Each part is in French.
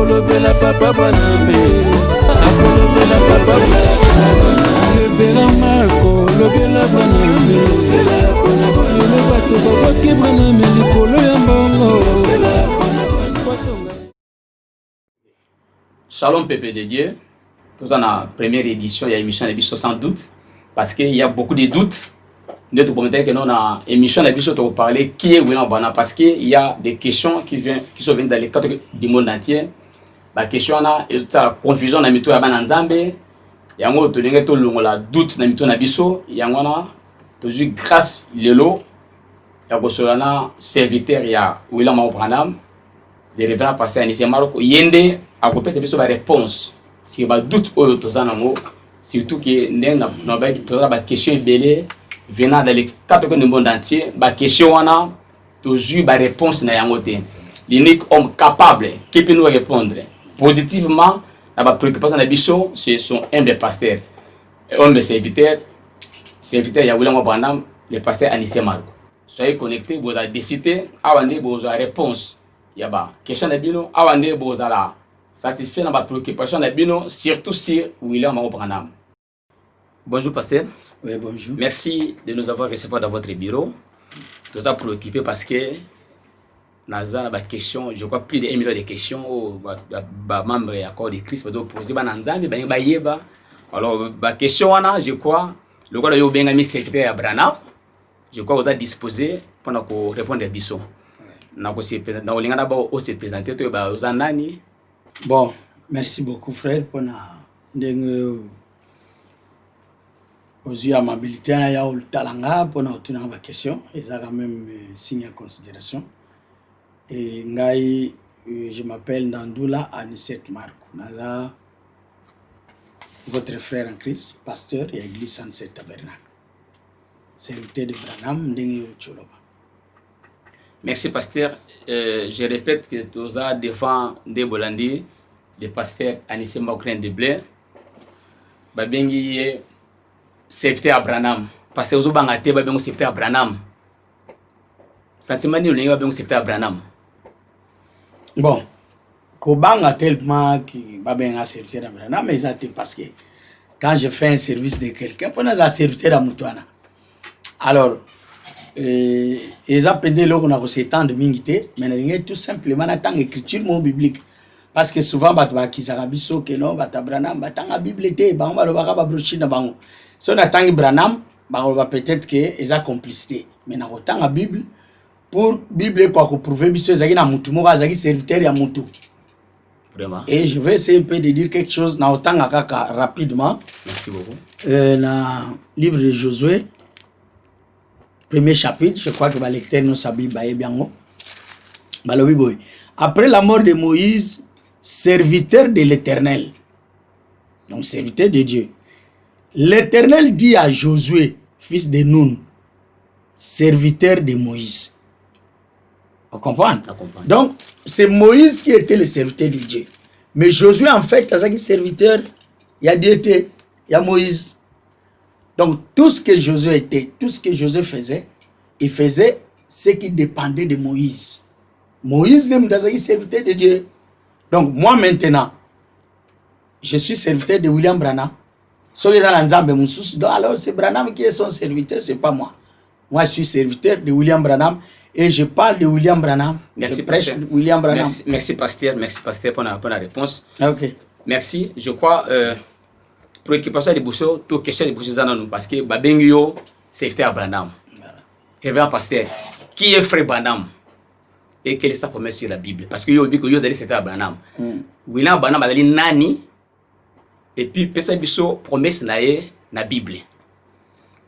akolobela papa banambe akolobela papa levera mako lobela banambe lelo bato baboki banambe likolo ya mbongo. Shalom peuple de Dieu. Tout dans la première édition, il y a émission d'émission sans doute parce qu'il y a beaucoup de doutes. Nous te promettons que nous avons émission d'émission pour parler qui est William Branham parce qu'il y a des questions qui sont venues dans les cadres du monde entier. La question là, et toute la confusion dans mito ya bana nzambe, il y a un autre to longola doute dans mito na biso, il y a un toujours grâce lelo, il y a gosolana serviteur ya William Branham, le révérend pasteur Anissé Maroko yende a copé biso ba réponse si ba doute oyo tozana ngo surtout que ndeng na ba ki tozala ba question belé venant dans les quatre coins du monde entier, ba question wana toujours ba réponse na yango te. L'unique homme capable qui peut nous répondre positivement à la préoccupation de Bichon, c'est son humble pasteur. Humble serviteur, il y a William Branham, le pasteur Anissé Maroko. Soyez connectés, vous avez décidé, avant de vous avez réponse. Il y a une question de Bino, avant de vous avez satisfait dans la préoccupation de Bino, surtout sur William Branham. Bonjour pasteur. Oui, bonjour. Merci de nous avoir reçus dans votre bureau. Nous avons préoccupé parce que Naza la question, je crois plus de 1 million de questions aux membres de l'accord de Christ pour poser bananzambi ba yeba. Alors la question là, je crois le quoi yo benga mi secrétaire Abraham, je crois vous a disposé pour nous répondre à biso. Na ko se na olinga na ba o se présenter to ba uzanani. Bon, merci beaucoup frère pour na ndenge aux amabilité na ya ol talanga pour na tuna ba question, et ça quand même signe à considération. Et ngai, je m'appelle Ndandoula Anisset Marco. Naza, votre frère en Christ, pasteur et église Sunset Tabernacle. Serviteur de Branham, Ndenge Choloba. Merci pasteur. Je répète que nous avons devant des Bolandi, le pasteur Anissé Maroko de Blé. Babengi serviteur Abraham. Pasteur Zobangate babengi serviteur Abraham. Sentiment ni olinga babengi serviteur Abraham. Bon, Kobanga tellement qui va bien servir d'Abraham, mais ça parce que quand je fais un service de quelqu'un, pour nous servir d'Amutouana. Alors, ils ont pédé là qu'on a reçu tant de mingité, mais tout simplement dans tant écriture mot biblique. Parce que souvent, bah qui s'arabiso que non, bah Abraham, bah tant la Bible était, bah on va le voir à brocher dans bango. Si on attend Abraham, bah on va peut-être que ils ont complicité, mais dans autant la Bible. Pour Bible quoi que prouver biso ezaki na mutu moko azaki serviteur ya mutu. Vraiment. Et je vais essayer un peu de dire quelque chose na otanga kaka rapidement. Merci beaucoup. Na livre de Josué premier chapitre, je crois que ba lecteur no sabi ba ebiango. Balobi boy. Après la mort de Moïse, serviteur de l'Éternel. Donc serviteur de Dieu. L'Éternel dit à Josué, fils de Nun, serviteur de Moïse. Vous comprenez? Donc, c'est Moïse qui était le serviteur de Dieu. Mais Josué, en fait, c'est serviteur. Il y a Dieu, il y a Moïse. Donc, tout ce que Josué était, tout ce que Josué faisait, il faisait ce qui dépendait de Moïse. Moïse, c'est serviteur de Dieu. Donc, moi maintenant, je suis serviteur de William Branham. Alors, c'est Branham qui est son serviteur, ce n'est pas moi. Moi, je suis serviteur de William Branham. Et je parle de William Branham. Merci, je prêche William Branham. Merci pasteur pour la réponse. Ok. Merci. Je crois préoccupation de Bousso, toute question de Bousso Zananou, parce que Babengio, c'est frère Branham. Révérend pasteur, qui est frère Branham? Et quelle est sa promesse sur la Bible? Parce que yo dit que yo d'aller c'est frère Branham. William Branham a dit nani, et puis pesa Bousso promesse na na Bible.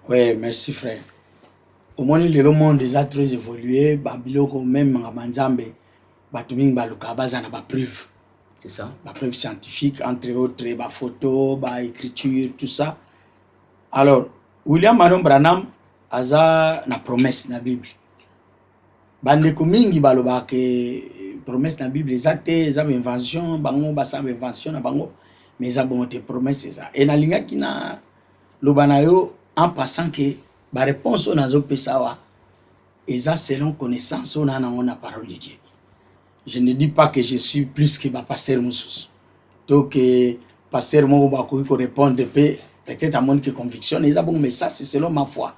Oui, merci frère. Au moins, le monde déjà très évolué. Babylone, même Ramanzambe, Batuming Balukaba, ça n'a pas preuve. C'est ça. La preuve scientifique, entre autres, la photo, la écriture, tout ça. Alors, William Marion Branham a une promesse dans la Bible. Bande Kumingi Baloba, que promesse dans la Bible, ils ont une invention, mais ils ont une promesse. Et dans la qui na Lobanayo, en passant que la réponse on a et ça selon connaissance on a la parole de Dieu. je ne dis pas que je suis plus que ma pasteur Moussous. Donc, pasteur Mouba qui répond de paix, peut-être à mon conviction, mais ça, c'est selon ma foi.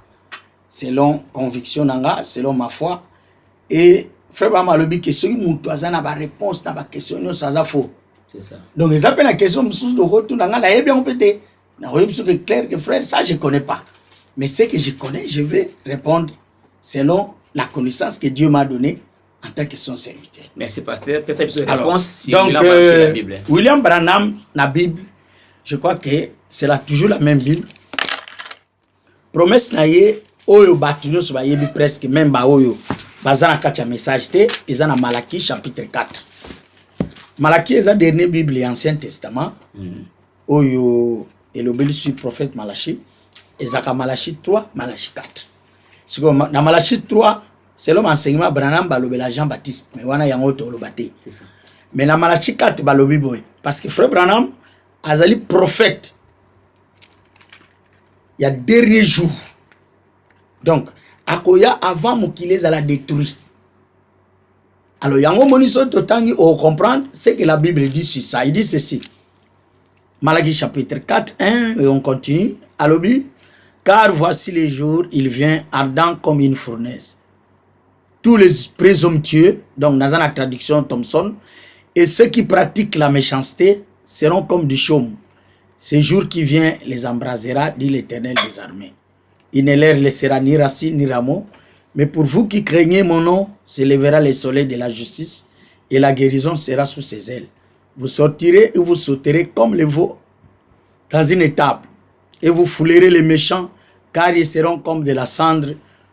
Selon conviction, selon ma foi. Et frère Bamalobi, que ceux qui m'ont la réponse à ma question, ça a faux. C'est ça. Donc, ils appellent la question Moussous de retour, là, bien peut-être. C'est clair que frère, ça, je ne connais pas. Mais ce que je connais, je vais répondre selon la connaissance que Dieu m'a donnée en tant que son serviteur. Merci, pasteur. Alors, si donc, la Bible. William Branham, la Bible, je crois que c'est toujours la même Bible. Promesse naïe, oyo batuno so bayebi presque même ba oyo bazana kacha message te ezana Malaki chapitre 4. Malaki est la dernière Bible et Ancien Testament. Oyo elobeli sur prophète Malachi. Ezaka Malachi 3, Malachi 4. C'est comme dans Malachi 3, c'est l'enseignement Branham balobela Jean-Baptiste, mais wana yango to lobate. C'est ça. Mais dans Malachi 4 balobi boy parce que frère Branham azali prophète. Il y a dernier jour. Donc akoya avant mukile za la détruit. Alors yango moniso totangi on comprendre ce que la Bible dit sur ça. Il dit ceci. Malachie chapitre 4, 1 et on continue. Alobi, car voici les jours, il vient ardent comme une fournaise. Tous les présomptueux, donc dans la traduction Thomson, et ceux qui pratiquent la méchanceté seront comme du chaume. Ce jour qui vient les embrasera, dit l'Éternel des armées. Il ne leur laissera ni racine ni rameau, mais pour vous qui craignez mon nom, s'élèvera le soleil de la justice et la guérison sera sous ses ailes. Vous sortirez et vous sauterez comme les veaux dans une étable et vous foulerez les méchants car ils seront comme de la cendre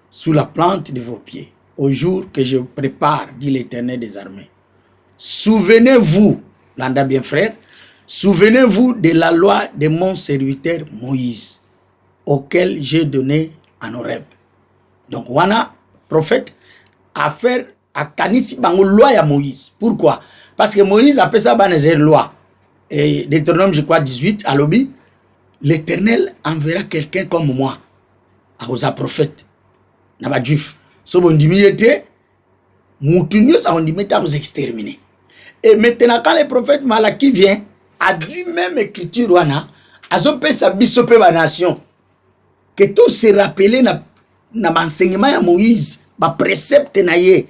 sous la plante de vos pieds. Au jour que je prépare, dit l'Éternel des armées. Souvenez-vous, l'anda bien frère, souvenez-vous de la loi de mon serviteur Moïse, auquel j'ai donné en Horeb. Donc, wana, prophète, a fait à Kanisi bango loi à Moïse. Pourquoi? Parce que Moïse appelle ça une loi. Et Deutéronome, je crois, 18, à l'obi, l'Éternel enverra quelqu'un comme moi, à aux prophètes, n'a pas juif. Si on dit, ça on dit, à vous exterminer. Et maintenant, quand le prophète Malaki vient, a lui-même écriture, wana, a zopé sa bisope la nation, que tout se rappelé na l'enseignement de Moïse, ma précepte na ye.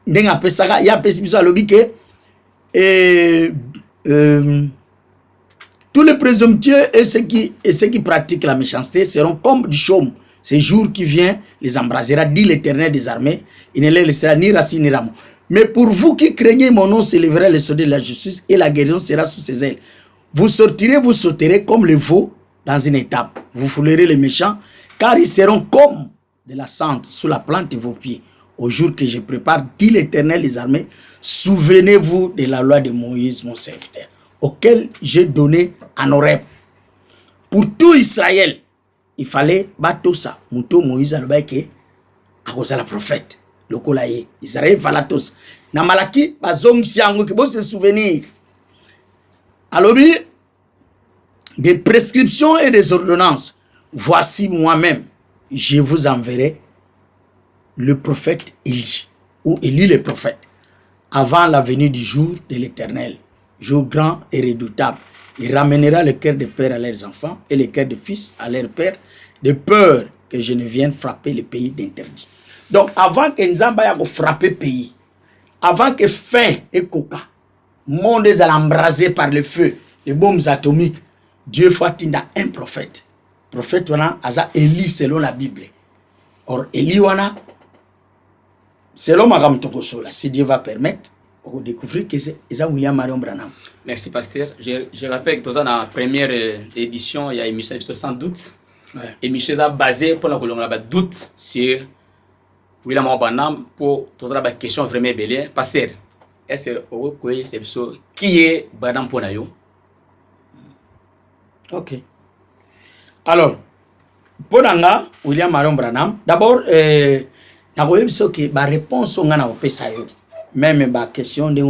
Ndeng appelle ça, il y a pessimiste à l'obi que tous les présomptueux et ceux qui pratiquent la méchanceté seront comme du chaume. Ce jour qui vient les embrasera, dit l'Éternel des armées. Il ne les laissera ni racine ni rameau. Mais pour vous qui craignez mon nom, s'élèvera le soleil de la justice et la guérison sera sous ses ailes. Vous sortirez, vous sauterez comme les veaux dans une étape. Vous foulerez les méchants, car ils seront comme de la cendre sous la plante de vos pieds. Au jour que je prépare, dit l'Éternel des armées, souvenez-vous de la loi de Moïse, mon serviteur, auquel j'ai donné en Horeb. Pour tout Israël, il fallait battre ça. Mouto Moïse a le baïké, à cause de la prophète. Le colaïe, Israël falatos. Na Malaki, bazong siango, qui bon se souvenir. Alors, des prescriptions et des ordonnances. Voici moi-même, je vous enverrai le prophète Élie, ou Élie le prophète, avant la venue du jour de l'Éternel, jour grand et redoutable. Il ramènera le cœur des pères à leurs enfants et le cœur des fils à leurs pères, de peur que je ne vienne frapper le pays d'interdit. Donc, avant que Nzamba ait frappé le pays, avant que faim et coca, le monde est embrasé par le feu, les bombes atomiques, Dieu faut attendre un prophète. Le prophète wana aza Élie selon la Bible. Or, Élie wana, selon Magam Tokosola, si Dieu va permettre, on découvrir que c'est William Marion Branham. Merci, pasteur. Je rappelle que dans la première édition, il y a une émission sans doute. Ouais. Émission basée pour la doute sur William Marion Branham pour toute la question vraiment belle. Pasteur, est-ce que vous connaissez cette épisode? Qui est Branham pour nous? Ok. Alors, pour William Marion Branham, d'abord, na réponse même ma question de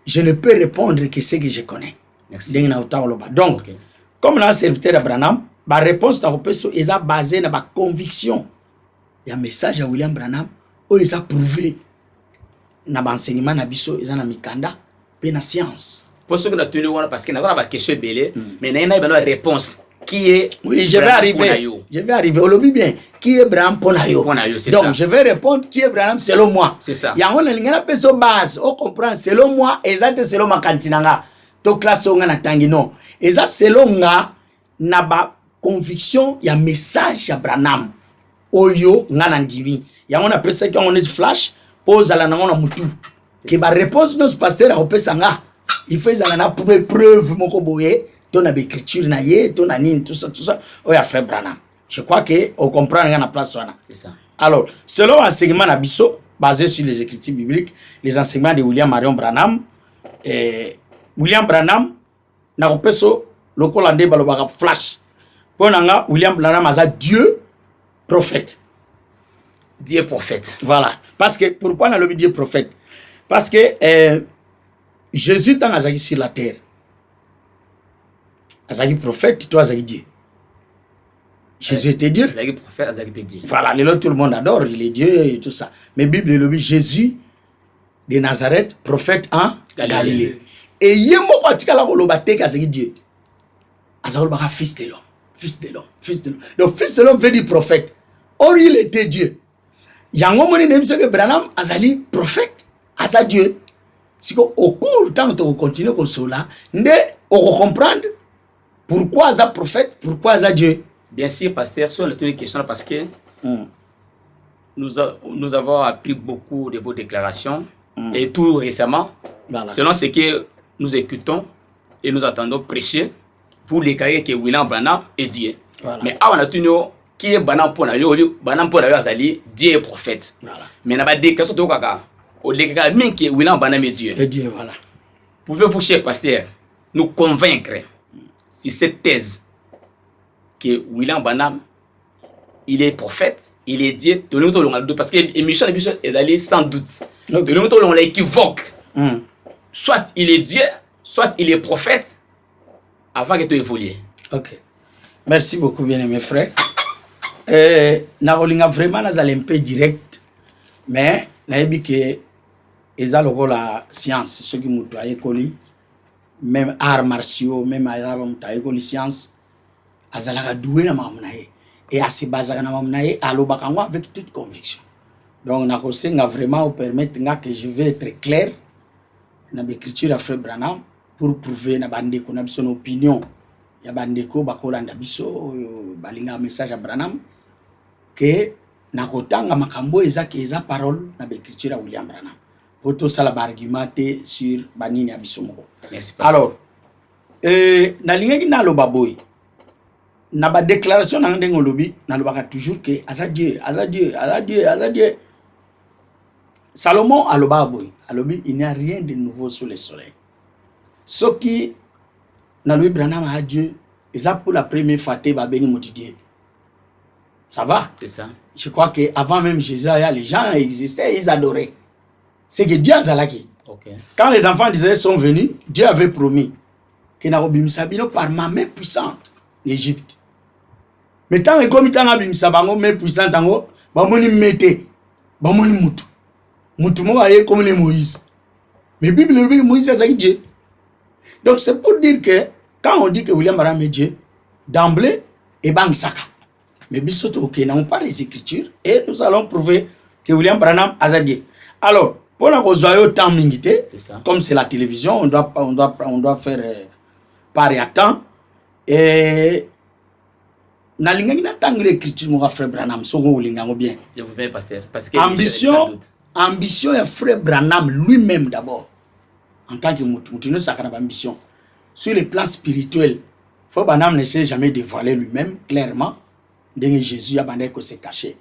je ne peux répondre que ce que je connais. Merci. Donc, okay. Comme la serviteur de Branham, ma réponse est basée sur ma conviction. Il y a un message à William Branham où il a prouvé na enseignement na biso eza na mikanda pe na science. Pour ceux qui ont tenu parce que n'a pas question belé mais n'a pas une réponse qui est oui, je vais arriver. Je vais arriver. On le dit bien. Qui est Branham Ponayo? Donc, ça. Je vais répondre qui est Branham selon moi. C'est ça. Il y a une personne base. On comprend. Selon moi, exact selon ma kantinanga. To classe on a tangi non. Exact selon nga na ba conviction, il y a message ya Branham. Oyo nga nandivi. Il y a on appelle ça quand on est flash pose à la nangona mutu. Qui ba réponse nos pasteur a opesa nga. Il fait ça na preuve moko boye. Ton écriture na ye, ton anine, tout ça, oh ya frère Branham. Je crois que on comprend rien à place là. C'est ça. Alors, selon l'enseignement Nabiso, basé sur les écritures bibliques, les enseignements de William Marion Branham, William Branham na kopeso lokolande balobaka flash. Ponanga William Branham a Dieu prophète. Dieu prophète. Voilà. Parce que pourquoi on a le Dieu prophète? Parce que Jésus tant azaki sur la terre. Azaki prophète, toi Azaki Dieu. Jésus était Dieu. Azaki prophète, Azaki Dieu. Voilà, tout le monde adore, il est Dieu et tout ça. Mais la Bible le dit Jésus de Nazareth, prophète en Galilée. Et yemo kwatika la kolobate Azaki Dieu. Azaki baka fils de l'homme, fils de l'homme, fils de l'homme. Donc fils de l'homme veut dire prophète. Or il était Dieu. Yango moni nemse que Branham azali prophète, asa Dieu. Si au cours tant que continue comme cela, nde on comprendre pourquoi ça prophète, pourquoi ça Dieu. Bien sûr, pasteur, sur toutes les questions parce que nous avons appris beaucoup de vos déclarations et tout récemment, voilà. Selon ce que nous écoutons et nous attendons prêcher, pour déclarer que William Branham est Dieu. Voilà. Mais on a tenu qui est Branham Ponayo, Branham Ponayo Azali, Dieu est prophète. Voilà. Mais on a pas déclaré sur kaka, on déclare même que William Branham est Dieu. Et Dieu, voilà. Pouvez-vous, cher pasteur, nous convaincre si cette thèse que William Branham il est prophète, il est Dieu, parce que l'émission est allée sans doute. De nous, on l'équivoque. Soit il est Dieu, soit il est prophète, avant que tu évolues. Ok. Merci beaucoup, bien-aimé frère. Narolinga vraiment dans un peu direct, mais naïbi que la science, ce qui m'a école, même arts martiaux, même à école science, azalaka doué na mamnae et à se baser na mamnae alobakangwa avec toute conviction. Donc na kosenga vraiment permettre que je vais être clair na l'écriture à frère Branham pour prouver na bande ko na son opinion ya bande ko bakolanda biso balinga message à Branham que na kotanga makambo ezaki eza parole na l'écriture à William Branham pour tout ça la argumenter sur banini ya biso moko. Alors na linga ki na lobaboy na ba déclaration na ndengo lobi na lobaka toujours que asa Dieu Salomon aloba boy alobi il n'y a rien de nouveau sous le soleil. Ce qui na lui Branham a Dieu et ça pour la première fois te ba beni motidie. Ça va? C'est ça. Je crois que avant même Jésus les gens existaient, ils adoraient. C'est que Dieu azalaki. Okay. Quand les enfants d'Israël sont venus, Dieu avait promis que na obimisa bino par ma main puissante l'Égypte. Mais tant que comme tant abimisa bango main puissante tango, ba moni mete, ba moni mutu. Mutu mo aye comme les Moïse. Mais Bible le dit Moïse c'est Dieu. Donc c'est pour dire que quand on dit que William Branham est Dieu, d'emblée et bang saka. Mais bisoto ok, on parle des écritures et nous allons prouver que William Branham est Dieu. Alors, pour la cause de temps minité, comme c'est la télévision, on doit faire par et à temps. Et na linga na tangi l'écriture mon frère Branham soko linga bien. Je vous prie pasteur parce que ambition est frère Branham lui-même d'abord en tant que mutu ne sakana ambition sur le plan spirituel. Frère Branham ne s'est jamais dévoilé lui-même clairement. Dès Jésus a bandé que c'est caché.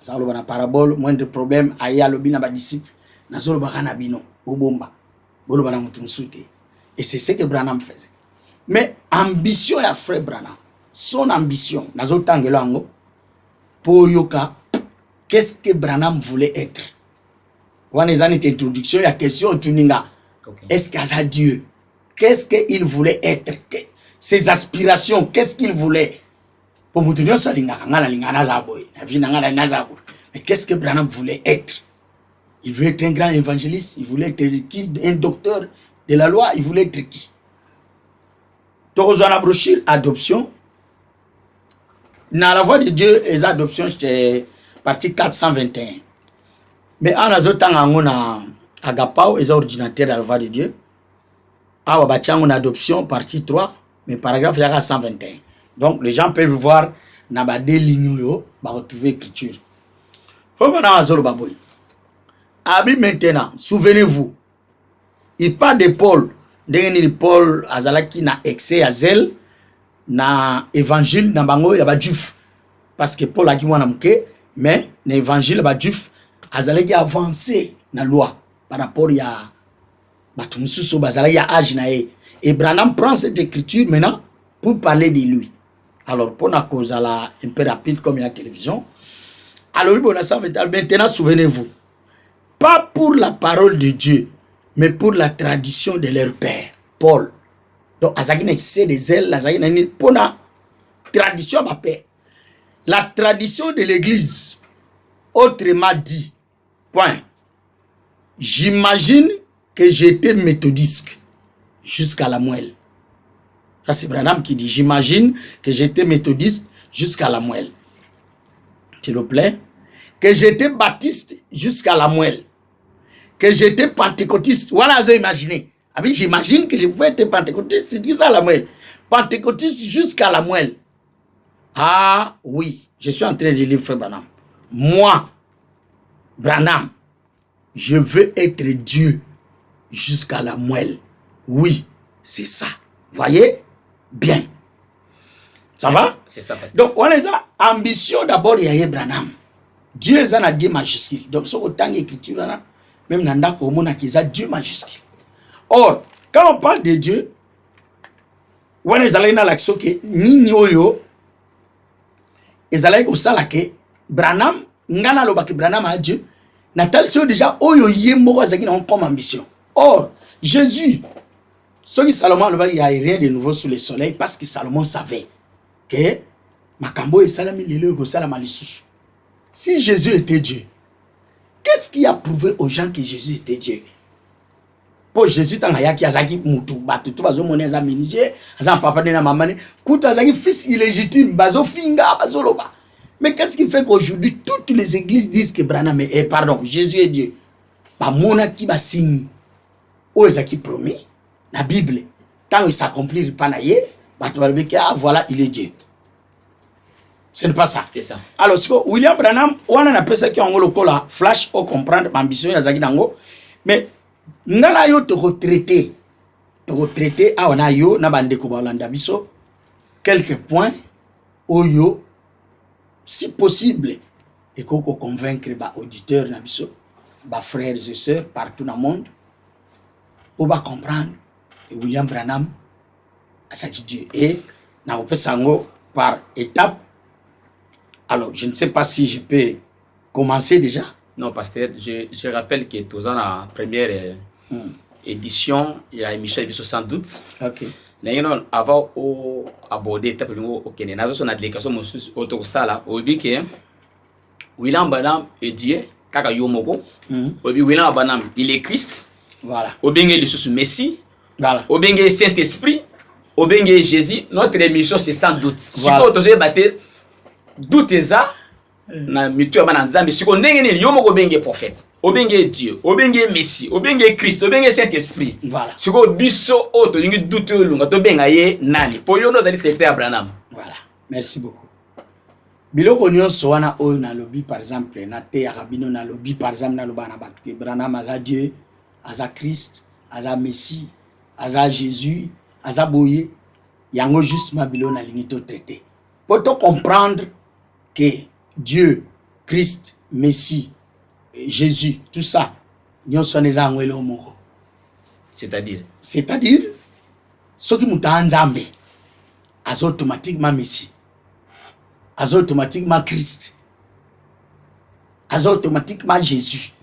Ça le bana parabole moindre problème aya lobi na ba disciple na zolo bakana bino obomba bolo bana mutu nsute. Et c'est ce que Branham faisait. Mais ambition ya frère Branham, son ambition nazo tangelo ango pour yoka qu'est-ce que Branham voulait être. Wana ezani introduction ya question tuninga. Est-ce qu'il a Dieu? Qu'est-ce qu'il voulait être? Ses aspirations, qu'est-ce qu'il voulait? Pour mutunyo salinga ngana linga nazaboy. Na vina ngana nazaboy. Mais qu'est-ce que Branham voulait être? Il veut être un grand évangéliste, il voulait être qui? Un docteur de la loi, il voulait être qui? Donc, on a la brochure adoption. Dans la voix de Dieu, les adoptions, c'était partie 421. Mais en azotant on a agapao, les ordinateurs dans la voix de Dieu. Ah, on a adoption, partie 3, mais paragraphe, il y a 121. Donc, les gens peuvent voir, dans les deux lignes, retrouver l'écriture. Faut qu'on a un baboy. Abi maintenant, souvenez-vous, il parle de Paul. Dès Paul azalaki na excès à zèle, na évangile, na bango, y a pas juif. Parce que Paul a dit moi mais na évangile, ba juif, azalaki avancé na loi par rapport à Batumususo, bazalaki à âge na e. Et Branham prend cette écriture maintenant pour parler de lui. Alors, pour la cause un peu rapide comme il y a la télévision, alors maintenant, souvenez-vous, pas pour la parole de Dieu, mais pour la tradition de leur père, Paul. Donc, c'est des ailes, pour la tradition de ma père. La tradition de l'église, autrement dit, point. J'imagine que j'étais méthodiste jusqu'à la moelle. Ça, c'est Branham qui dit, j'imagine que j'étais méthodiste jusqu'à la moelle. S'il vous plaît. Que j'étais baptiste jusqu'à la moelle. Que j'étais pentecôtiste. Voilà, j'ai imaginé. Ah oui, j'imagine que je pouvais être pentecôtiste, c'est ça la moelle. Pentecôtiste jusqu'à la moelle. Ah oui, je suis en train de lire Frère Branham. Moi, Branham, je veux être Dieu jusqu'à la moelle. Oui, c'est ça. Voyez? Bien. Ça va? C'est ça. Donc, on a ambition d'abord, il y a Branham. Dieu est un Dieu majuscule. Donc, ce autant d'écriture, même Nanda Komona qui est Dieu majuscule. Or, quand on parle de Dieu, on a l'action que ni oyo, ezalaï ko salake, Branham, ngana lobaki Branham a Dieu, natal c'est déjà oyo yembo azaki na comme ambition. Or, Jésus, ce qui Salomon il n'y a rien de nouveau sous le soleil parce que Salomon savait que Makambo et Salami lelo ko salama lisusu. Si Jésus était Dieu, qu'est-ce qui a prouvé aux gens que Jésus était Dieu? Pour Jésus, tant qu'il y a zaki mutu, batu tu bazo mone za ministre, za papa de na maman, kuta zaki fils illégitime, bazo finga, bazo loba. Mais qu'est-ce qui fait qu'aujourd'hui toutes les églises disent que Branham est, pardon, Jésus est Dieu? Ba mona ki ba signe o zaki promis la Bible, tant il s'accomplit pas na ye, batu ba que ah voilà, il est Dieu. Ce n'est pas ça. C'est ça. Alors, William Branham, on a appelé ça qui est en flash ou comprendre l'ambition de Dango. Mais, nous avons te retraiter. Ah, on a yo, na bande Kobalanda biso, quelques points, oyo, si possible, et qu'on convaincre les auditeurs, les frères et sœurs partout dans le monde, pour comprendre que William Branham a ça qui Dieu. Et, nous avons fait par étapes. Alors, je ne sais pas si je peux commencer déjà. Non, pasteur, je rappelle que tous en la première édition, il y a émission épisode sans doute. Ok. Nous avant aborder l'étape au Kenya. Nous avons une déclaration autour de ça là. On dit que William Branham est Dieu, kaka yomoko. William Branham il est Christ. Voilà. Au bien il est Messie. Voilà. Au bien il Saint Esprit. Au bien Jésus. Notre émission c'est sans doute. Si vous autorisez battre doute ça na mitu abana nzambe siko ndenge ni yomo ko benge prophète obenge Dieu obenge Messie obenge Christ obenge Saint Esprit. Voilà. Siko biso auto ngi doute lunga to benga ye nani po yono zali secrétaire Branham. Voilà. Merci beaucoup. Biloko nyonso wana oyo na lobby par exemple na te ya rabino na lobby par exemple na lobana batu ke Branham aza Dieu aza Christ aza Messie aza Jésus aza boye yango juste ma bilo na lingi to traiter pour to comprendre que Dieu, Christ, Messie, Jésus, tout ça, nous sommes les angles. C'est-à-dire, ceux qui m'ont enzambé, as automatiquement Messie, as automatiquement Christ, as automatiquement Jésus.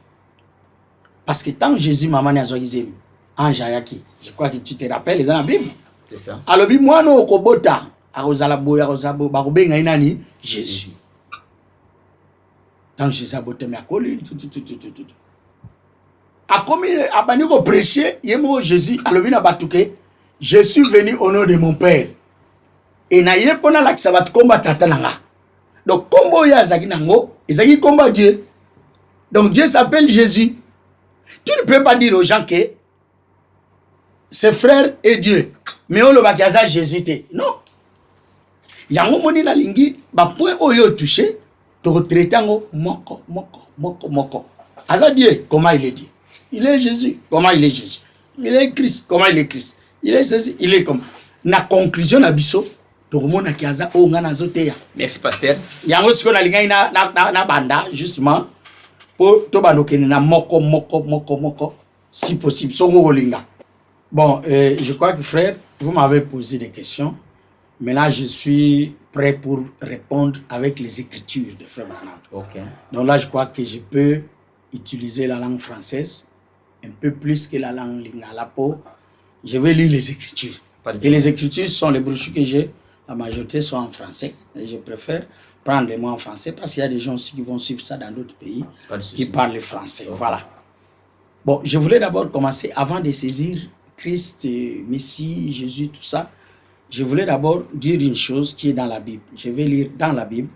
Parce que tant que Jésus m'a mané à Zoïzem, ange ayaki, je crois que tu te rappelles, les dans la Bible. C'est ça. Alors, moi, non, au Kobota. Jésus. Dans Jésus a boté mais à coller tout. a commis a bani ko prêcher yemo Jésus alobi na batuke je suis venu au nom de mon père et na yepona la kisabat komba tata nanga donc kombo ya zaki nango ezaki komba Dieu donc Dieu s'appelle Jésus. Tu ne peux pas dire aux gens que ses frères et Dieu mais on le va kiaza Jésus te non yango moni na lingi ba point oyo touché to traiter ngo moko aza Dieu comment il est Dieu. Il est Jésus. Comment il est Jésus? Il est Christ. Comment il est Christ? Il est ceci. Il est comme. Na conclusion na biso. Tokomona kiaza o ngana zoteya. Merci pasteur. Yango siko na lingai na banda justement pour to banokene na moko si possible. Soko kolinga. Bon, je crois que frère, vous m'avez posé des questions. Maintenant, je suis prêt pour répondre avec les écritures de frère Branham. OK. Donc là, je crois que je peux utiliser la langue française un peu plus que la langue lingala. Je vais lire les écritures. Et les écritures sont les brochures que j'ai. La majorité sont en français. Et je préfère prendre les mots en français parce qu'il y a des gens aussi qui vont suivre ça dans d'autres pays qui parlent le français. Okay. Voilà. Bon, je voulais d'abord commencer avant de saisir Christ, Messie, Jésus, tout ça. Je voulais d'abord dire une chose qui est dans la Bible. Je vais lire dans la Bible.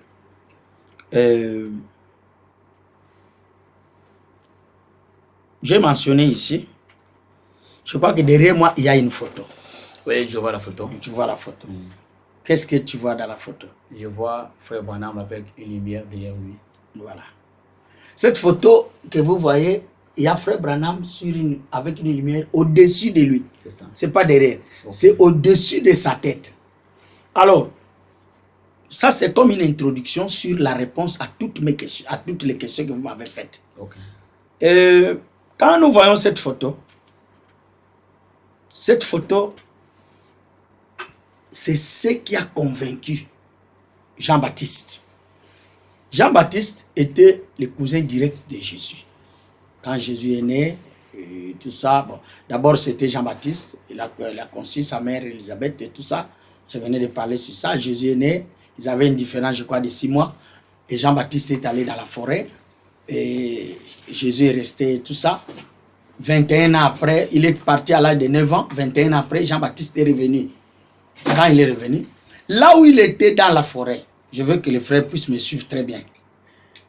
J'ai mentionné ici, je crois que derrière moi, il y a une photo. Oui, je vois la photo. Tu vois la photo. Qu'est-ce que tu vois dans la photo? Je vois frère Branham avec une lumière derrière lui. Voilà. Cette photo que vous voyez, il y a frère Branham avec une lumière au-dessus de lui. C'est ça. C'est pas derrière. Okay. C'est au-dessus de sa tête. Alors, ça c'est comme une introduction sur la réponse à toutes mes questions, à toutes les questions que vous m'avez faites. Okay. Quand nous voyons cette photo, c'est ce qui a convaincu Jean-Baptiste. Jean-Baptiste était le cousin direct de Jésus. Quand Jésus est né, et tout ça, bon, d'abord c'était Jean-Baptiste, il a conçu sa mère Élisabeth et tout ça. Je venais de parler sur ça. Jésus est né, ils avaient une différence, je crois, de 6 mois. Et Jean-Baptiste est allé dans la forêt. Et Jésus est resté et tout ça. 21 ans après, il est parti à l'âge de 9 ans. 21 ans après, Jean-Baptiste est revenu. Quand il est revenu, là où il était dans la forêt, je veux que les frères puissent me suivre très bien.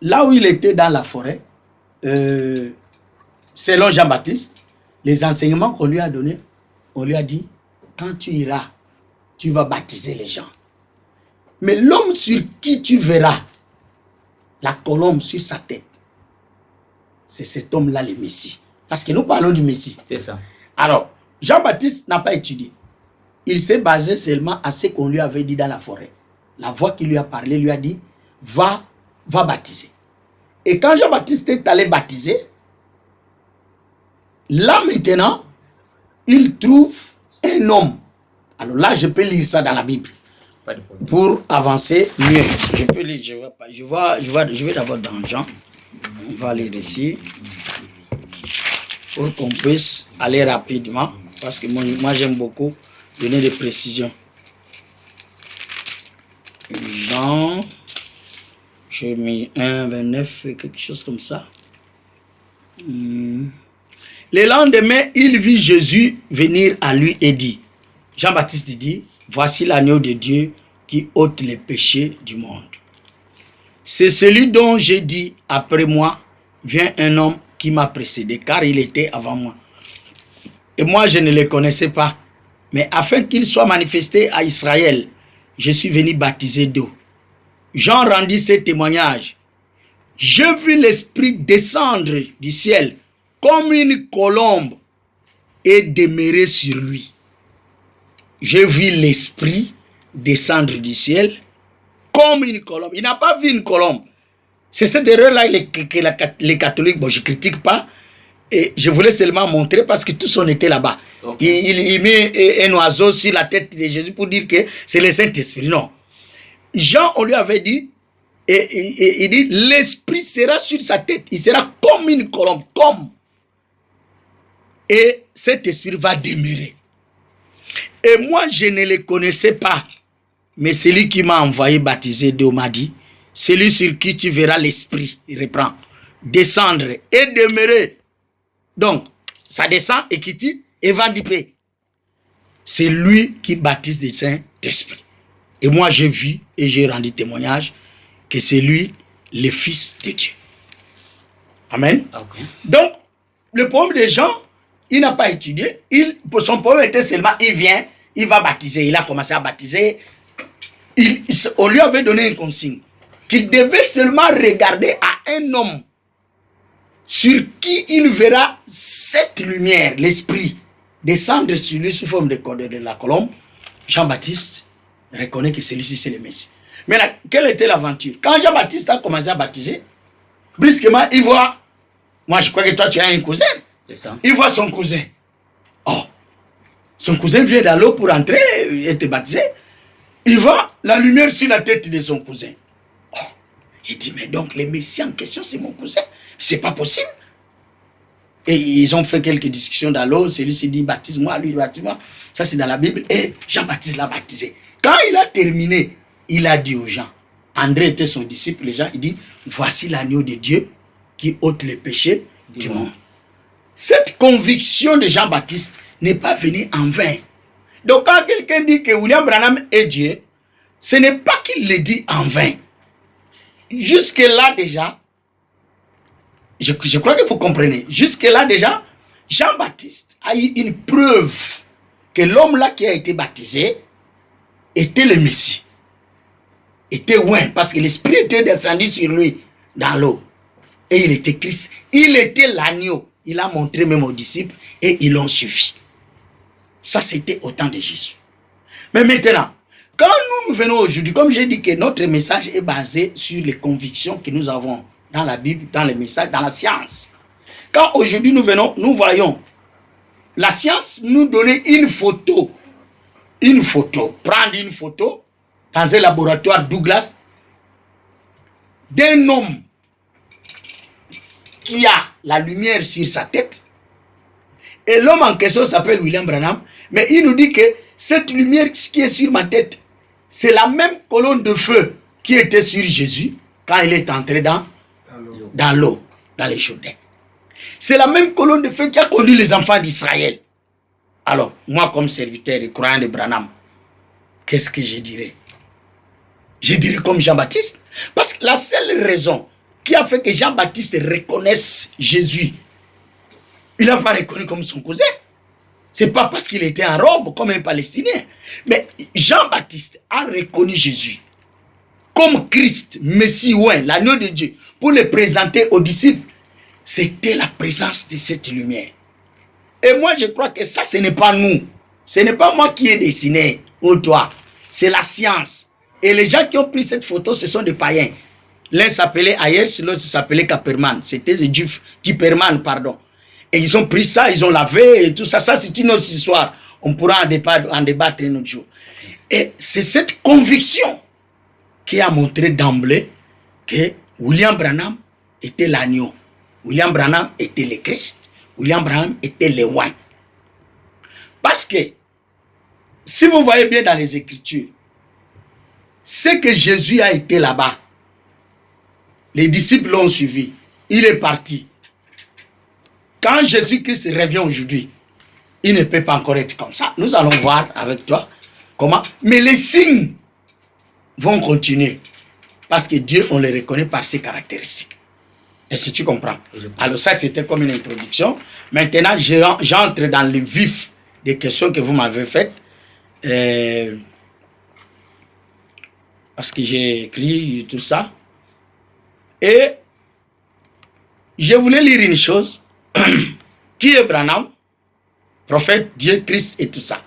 Là où il était dans la forêt, selon Jean-Baptiste, les enseignements qu'on lui a donnés, on lui a dit, quand tu iras, tu vas baptiser les gens. Mais l'homme sur qui tu verras la colombe sur sa tête, c'est cet homme-là le Messie. Parce que nous parlons du Messie. C'est ça. Alors, Jean-Baptiste n'a pas étudié. Il s'est basé seulement à ce qu'on lui avait dit dans la forêt. La voix qui lui a parlé lui a dit, va baptiser. Et quand Jean-Baptiste est allé baptiser, là maintenant, il trouve un homme. Alors là, je peux lire ça dans la Bible. Pas de problème. Pour avancer mieux. Je peux lire, je vais d'abord dans Jean. On va lire ici. Pour qu'on puisse aller rapidement. Parce que moi j'aime beaucoup donner des précisions. Jean, j'ai mis 1, 29, quelque chose comme ça. Le lendemain, il vit Jésus venir à lui et dit, Jean-Baptiste dit, voici l'agneau de Dieu qui ôte les péchés du monde. C'est celui dont j'ai dit, après moi, vient un homme qui m'a précédé, car il était avant moi. Et moi, je ne le connaissais pas. Mais afin qu'il soit manifesté à Israël, je suis venu baptiser d'eau. Jean rendit ce témoignage. Je vis l'Esprit descendre du ciel comme une colombe et demeurer sur lui. J'ai vu l'Esprit descendre du ciel comme une colombe. Il n'a pas vu une colombe. C'est cette erreur-là que les catholiques, bon, je ne critique pas, et je voulais seulement montrer parce que tous on était là-bas. Okay. Il met un oiseau sur la tête de Jésus pour dire que c'est le Saint-Esprit. Non. Jean, on lui avait dit, et il dit, l'Esprit sera sur sa tête, il sera comme une colombe, comme. Et cet Esprit va demeurer. Et moi, je ne le connaissais pas, mais celui qui m'a envoyé baptiser d'eau m'a dit, celui sur qui tu verras l'Esprit, il reprend, descendre et demeurer. Donc, ça descend et qui dit Evandipé. C'est lui qui baptise des Saint-Esprit. Et moi, j'ai vu et j'ai rendu témoignage que c'est lui, le Fils de Dieu. Amen. Okay. Donc, le problème des gens, il n'a pas étudié. Son problème était seulement, il vient, il va baptiser. Il a commencé à baptiser. On lui avait donné une consigne qu'il devait seulement regarder à un homme sur qui il verra cette lumière, l'esprit, descendre sur lui sous forme de la colombe. Jean-Baptiste reconnaît que celui-ci c'est le Messie. Maintenant, quelle était l'aventure? Quand Jean-Baptiste a commencé à baptiser, brusquement, il voit, moi je crois que toi tu as un cousin. C'est ça. Il voit son cousin. Oh, son cousin vient dans l'eau pour entrer et être baptisé. Il voit la lumière sur la tête de son cousin. Oh, il dit, mais donc le Messie en question c'est mon cousin. C'est pas possible. Et ils ont fait quelques discussions dans l'eau. Celui-ci dit, baptise-moi, lui, baptise-moi. Ça c'est dans la Bible. Et Jean-Baptiste l'a baptisé. Quand il a terminé, il a dit aux gens, André était son disciple, les gens, il dit, voici l'agneau de Dieu qui ôte les péchés du monde. Cette conviction de Jean-Baptiste n'est pas venue en vain. Donc quand quelqu'un dit que William Branham est Dieu, ce n'est pas qu'il le dit en vain. Jusque là déjà, je crois que vous comprenez, jusque là déjà, Jean-Baptiste a eu une preuve que l'homme là qui a été baptisé était le Messie. Était loin, parce que l'Esprit était descendu sur lui dans l'eau. Et il était Christ. Il était l'agneau. Il a montré même aux disciples et ils l'ont suivi. Ça, c'était au temps de Jésus. Mais maintenant, quand nous venons aujourd'hui, comme j'ai dit que notre message est basé sur les convictions que nous avons dans la Bible, dans les messages, dans la science. Quand aujourd'hui nous venons, nous voyons la science nous donner une photo. Une photo. Prendre une photo dans un laboratoire Douglas d'un homme qui a la lumière sur sa tête. Et l'homme en question s'appelle William Branham. Mais il nous dit que cette lumière qui est sur ma tête, c'est la même colonne de feu qui était sur Jésus quand il est entré dans l'eau, dans les Jourdains. C'est la même colonne de feu qui a conduit les enfants d'Israël. Alors, moi comme serviteur et croyant de Branham, qu'est-ce que je dirais? Je dirais comme Jean-Baptiste. Parce que la seule raison qui a fait que Jean-Baptiste reconnaisse Jésus, il n'a pas reconnu comme son cousin. Ce n'est pas parce qu'il était en robe comme un Palestinien. Mais Jean-Baptiste a reconnu Jésus comme Christ, Messie, ouais, l'agneau de Dieu, pour le présenter aux disciples. C'était la présence de cette lumière. Et moi, je crois que ça, ce n'est pas nous. Ce n'est pas moi qui ai dessiné, ou toi. C'est la science. Et les gens qui ont pris cette photo, ce sont des païens. L'un s'appelait Ayers, l'autre s'appelait Kaperman. C'était des Juifs, Kiperman, pardon. Et ils ont pris ça, ils ont lavé et tout ça. Ça, c'est une autre histoire. On pourra en débattre un autre jour. Et c'est cette conviction qui a montré d'emblée que William Branham était l'agneau. William Branham était le Christ. William Branham était le roi. Parce que, si vous voyez bien dans les Écritures, c'est que Jésus a été là-bas. Les disciples l'ont suivi. Il est parti. Quand Jésus-Christ revient aujourd'hui, il ne peut pas encore être comme ça. Nous allons voir avec toi comment. Mais les signes vont continuer. Parce que Dieu, on le reconnaît par ses caractéristiques. Est-ce que tu comprends? Alors ça, c'était comme une introduction. Maintenant, j'entre dans le vif des questions que vous m'avez faites. Parce que j'ai écrit tout ça. Et je voulais lire une chose. Qui est Branham? Prophète, Dieu, Christ et tout ça.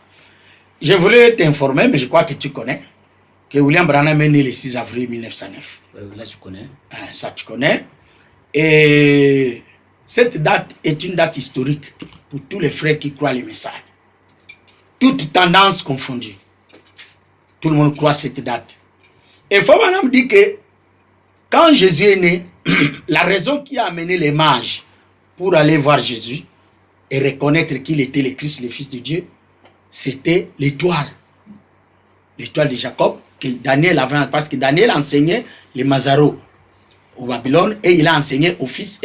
Je voulais t'informer, mais je crois que tu connais, que William Branham est né le 6 avril 1909. Là, tu connais. Ça, tu connais. Et cette date est une date historique pour tous les frères qui croient les messages. Toutes tendances confondues. Tout le monde croit cette date. Et Branham dit que quand Jésus est né, la raison qui a amené les mages pour aller voir Jésus et reconnaître qu'il était le Christ, le Fils de Dieu, c'était l'étoile. L'étoile de Jacob, que Daniel avait, parce que Daniel enseignait les Mazaro au Babylone et il a enseigné aux fils,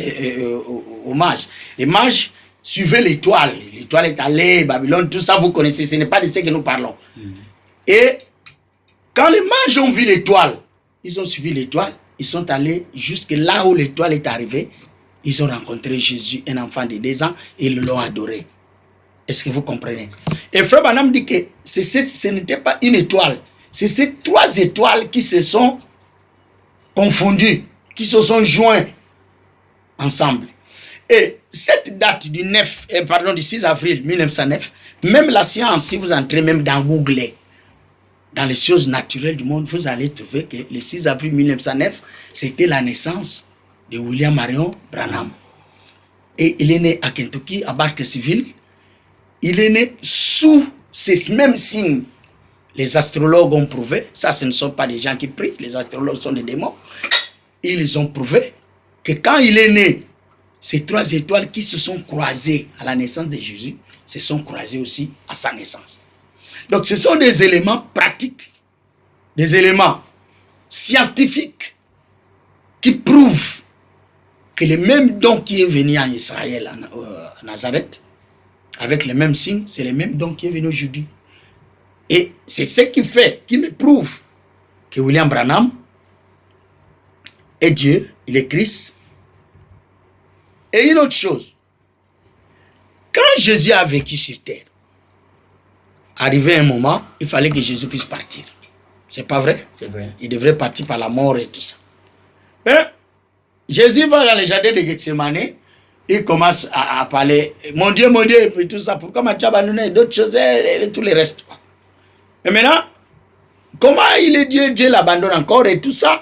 aux mages. Les mages suivez l'étoile. L'étoile est allée, Babylone, tout ça, vous connaissez, ce n'est pas de ce que nous parlons. Et quand les mages ont vu l'étoile, ils ont suivi l'étoile, ils sont allés jusque là où l'étoile est arrivée. Ils ont rencontré Jésus, un enfant de 2 ans, et ils l'ont adoré. Est-ce que vous comprenez? Et Frère Branham dit que ce n'était pas une étoile, c'est ces 3 étoiles qui se sont confondues, qui se sont joints ensemble. Et cette date du 6 avril 1909, même la science, si vous entrez même dans Google, dans les choses naturelles du monde, vous allez trouver que le 6 avril 1909, c'était la naissance de William Marion Branham. Et il est né à Kentucky, à Barkersville. Il est né sous ces mêmes signes. Les astrologues ont prouvé, ça ce ne sont pas des gens qui prient, les astrologues sont des démons. Ils ont prouvé que quand il est né, ces 3 étoiles qui se sont croisées à la naissance de Jésus, se sont croisées aussi à sa naissance. Donc ce sont des éléments pratiques, des éléments scientifiques qui prouvent que le même don qui est venu en Israël, à Nazareth, avec les mêmes signes, c'est le même don qui est venu aujourd'hui. Et c'est ce qui fait, qui me prouve que William Branham est Dieu, il est Christ. Et une autre chose, quand Jésus a vécu sur terre, arrivé un moment, il fallait que Jésus puisse partir. C'est pas vrai? C'est vrai. Il devrait partir par la mort et tout ça. Mais Jésus va dans le jardin de Gethsemane, il commence à parler, mon Dieu, et puis tout ça, pourquoi m'as-tu abandonné, d'autres choses, et tout le reste. Et maintenant, comment il est Dieu, Dieu l'abandonne encore et tout ça.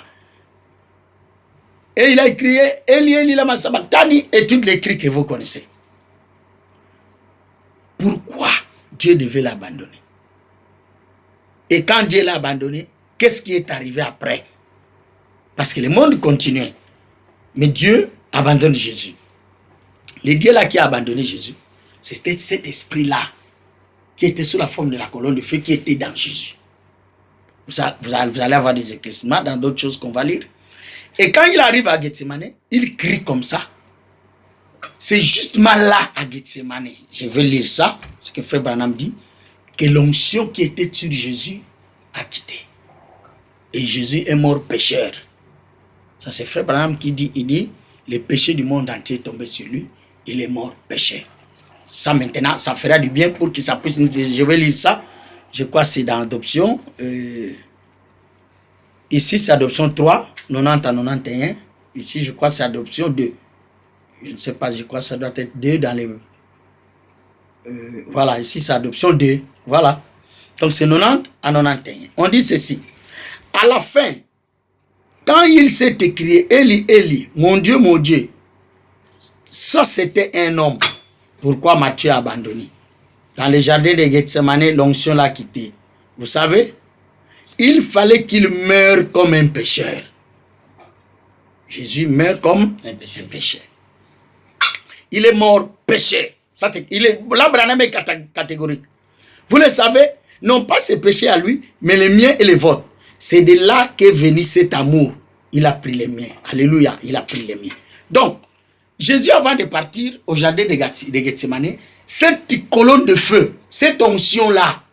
Et il a crié, Eli, Eli, lama sabachthani, et tous les cris que vous connaissez. Pourquoi Dieu devait l'abandonner? Et quand Dieu l'a abandonné, qu'est-ce qui est arrivé après? Parce que le monde continuait. Mais Dieu abandonne Jésus. Le Dieu là qui a abandonné Jésus, c'était cet esprit-là qui était sous la forme de la colonne de feu qui était dans Jésus. Vous allez avoir des éclaircissements dans d'autres choses qu'on va lire. Et quand il arrive à Gethsemane, il crie comme ça. C'est justement là à Gethsemane. Je vais lire ça, ce que Frère Branham dit, que l'onction qui était sur Jésus a quitté. Et Jésus est mort pécheur. Ça c'est Frère Branham qui dit, il dit, le péché du monde entier est tombé sur lui, il est mort pécheur. Ça maintenant, ça fera du bien pour que ça puisse nous dire. Je vais lire ça, je crois que c'est dans l'adoption. Ici c'est adoption 3, 90 à 91. Ici je crois que c'est adoption 2. Je ne sais pas, je crois que ça doit être 2 dans les... voilà, ici c'est adoption 2. Voilà. Donc c'est 90 à 91. On dit ceci. À la fin, quand il s'est écrié, Eli, Eli, mon Dieu, ça c'était un homme. Pourquoi Matthieu a abandonné? Dans le jardin de Gethsemane, l'onction l'a quitté. Vous savez, il fallait qu'il meure comme un pécheur. Jésus meurt comme un pécheur. Il est mort pécheur. Là, Branham est catégorique. Vous le savez, non pas ses péchés à lui, mais les miens et les vôtres. C'est de là qu'est venu cet amour. Il a pris les miens. Alléluia, il a pris les miens. Donc, Jésus, avant de partir au jardin de Gethsemane, cette colonne de feu, cette onction-là,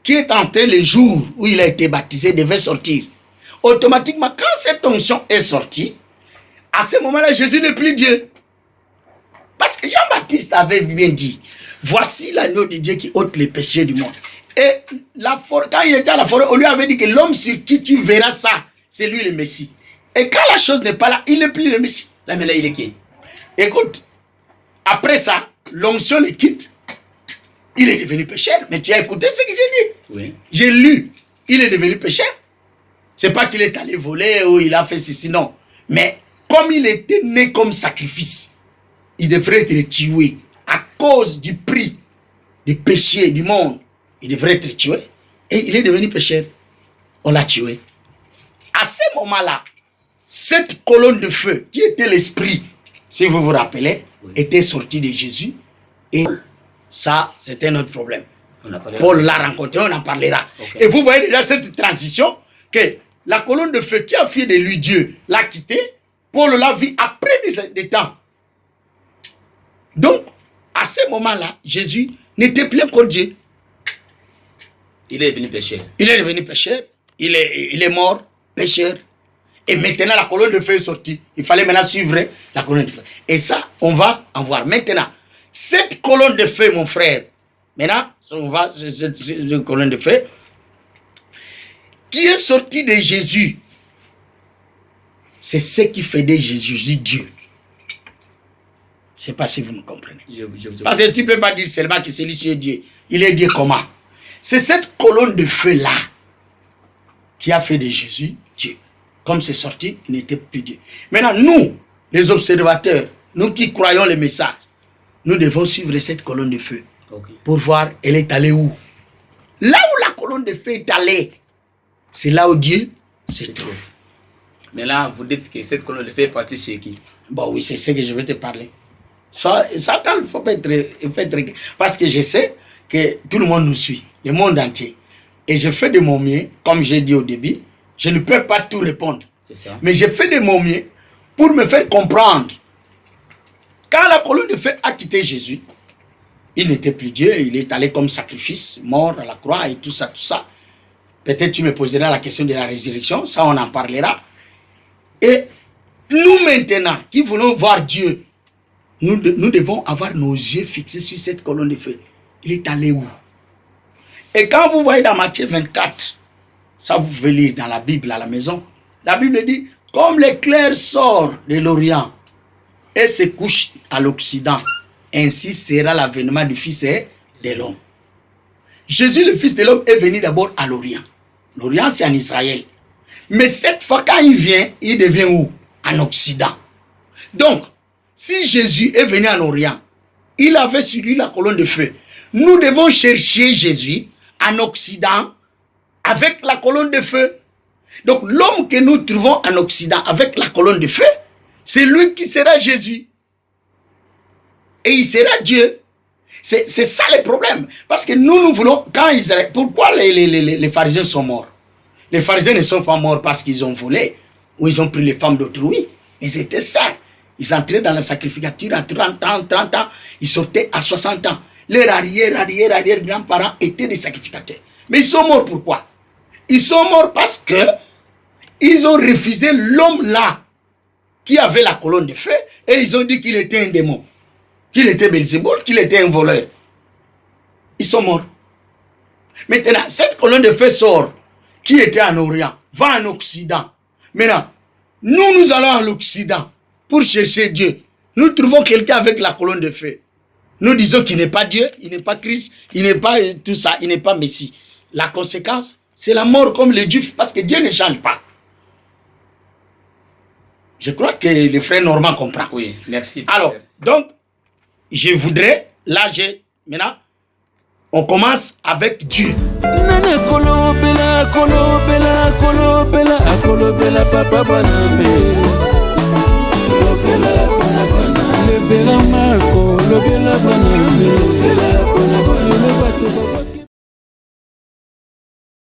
qui est entrée le jour où il a été baptisé, devait sortir. Automatiquement, quand cette onction est sortie, à ce moment-là, Jésus n'est plus Dieu. Parce que Jean-Baptiste avait bien dit, voici l'agneau de Dieu qui ôte les péchés du monde. Et quand il était à la forêt, on lui avait dit que l'homme sur qui tu verras ça, c'est lui le Messie. Et quand la chose n'est pas là, il n'est plus le Messie. Là, mais là, il est qui? Écoute, après ça, l'onction le quitte. Il est devenu pécheur. Mais tu as écouté ce que j'ai dit? Oui. J'ai lu. Il est devenu pécheur. C'est pas qu'il est allé voler ou il a fait ceci, non. Mais comme il était né comme sacrifice, il devrait être tué à cause du prix du péché du monde. Il devrait être tué. Et il est devenu pécheur. On l'a tué. À ce moment-là, cette colonne de feu, qui était l'esprit, si vous vous rappelez, oui, était sortie de Jésus. Et ça, c'était notre problème. Paul l'a rencontré, on en parlera. Okay. Et vous voyez déjà cette transition, que la colonne de feu qui a fait de lui Dieu l'a quitté. Paul l'a vu après des temps. Donc, à ce moment-là, Jésus n'était plus encore Dieu. Il est devenu pécheur. Il est devenu pécheur. Il est mort, pécheur. Et maintenant, la colonne de feu est sortie. Il fallait maintenant suivre la colonne de feu. Et ça, on va en voir. Maintenant, cette colonne de feu, mon frère, maintenant, on va sur cette colonne de feu, qui est sortie de Jésus, c'est ce qui fait de Jésus Dieu. Je ne sais pas si vous me comprenez. Parce que tu ne peux pas dire seulement que celui-ci est Dieu. Il est Dieu comment? C'est cette colonne de feu-là qui a fait de Jésus Dieu. Comme c'est sorti, il n'était plus Dieu. Maintenant, nous, les observateurs, nous qui croyons les messages, nous devons suivre cette colonne de feu pour voir elle est allée où. Là où la colonne de feu est allée, c'est là où Dieu se trouve. Mais là, vous dites que cette colonne de feu est partie chez qui? Bon, oui, c'est ce que je vais te parler. Ça il faut pas être... Parce que je sais que tout le monde nous suit, le monde entier. Et je fais de mon mieux, comme j'ai dit au début, je ne peux pas tout répondre. C'est ça. Mais je fais de mon mieux pour me faire comprendre. Quand la colonne de feu a quitté Jésus, il n'était plus Dieu, il est allé comme sacrifice, mort à la croix et tout ça, tout ça. Peut-être tu me poseras la question de la résurrection, ça on en parlera. Et nous maintenant, qui voulons voir Dieu, nous devons avoir nos yeux fixés sur cette colonne de feu. Il est allé où? Et quand vous voyez dans Matthieu 24, ça vous pouvez lire dans la Bible à la maison, la Bible dit, comme l'éclair sort de l'Orient et se couche à l'Occident, ainsi sera l'avènement du Fils de l'homme. Jésus, le Fils de l'homme, est venu d'abord à l'Orient. L'Orient, c'est en Israël. Mais cette fois, quand il vient, il devient où? En Occident. Donc, si Jésus est venu en Orient, il avait sur lui la colonne de feu. Nous devons chercher Jésus en Occident avec la colonne de feu. Donc, l'homme que nous trouvons en Occident avec la colonne de feu, c'est lui qui sera Jésus. Et il sera Dieu. C'est ça le problème. Parce que nous voulons, quand Israël, pourquoi les pharisiens sont morts? Les pharisiens ne sont pas morts parce qu'ils ont volé ou ils ont pris les femmes d'autrui. Ils étaient saints. Ils entraient dans la sacrificature à 30 ans, ils sortaient à 60 ans. Leurs arrière-grands-parents étaient des sacrificateurs. Mais ils sont morts pourquoi? Ils sont morts parce que ils ont refusé l'homme là qui avait la colonne de feu et ils ont dit qu'il était un démon, qu'il était Belzéboul, qu'il était un voleur. Ils sont morts. Maintenant, cette colonne de feu sort, qui était en Orient, va en Occident. Maintenant, nous allons à l'Occident pour chercher Dieu. Nous trouvons quelqu'un avec la colonne de feu. Nous disons qu'il n'est pas Dieu, il n'est pas Christ, il n'est pas tout ça, il n'est pas Messie. La conséquence, c'est la mort comme les Juifs, parce que Dieu ne change pas. Je crois que le frère Normand comprend. Oui, merci. Alors, donc, je voudrais, là, maintenant, on commence avec Dieu. Nana kolobela, kolobela, kolobela, akolobela papa banambe. Kolobela banabana, levera mako, kolobela banambe. Kolobela banabana,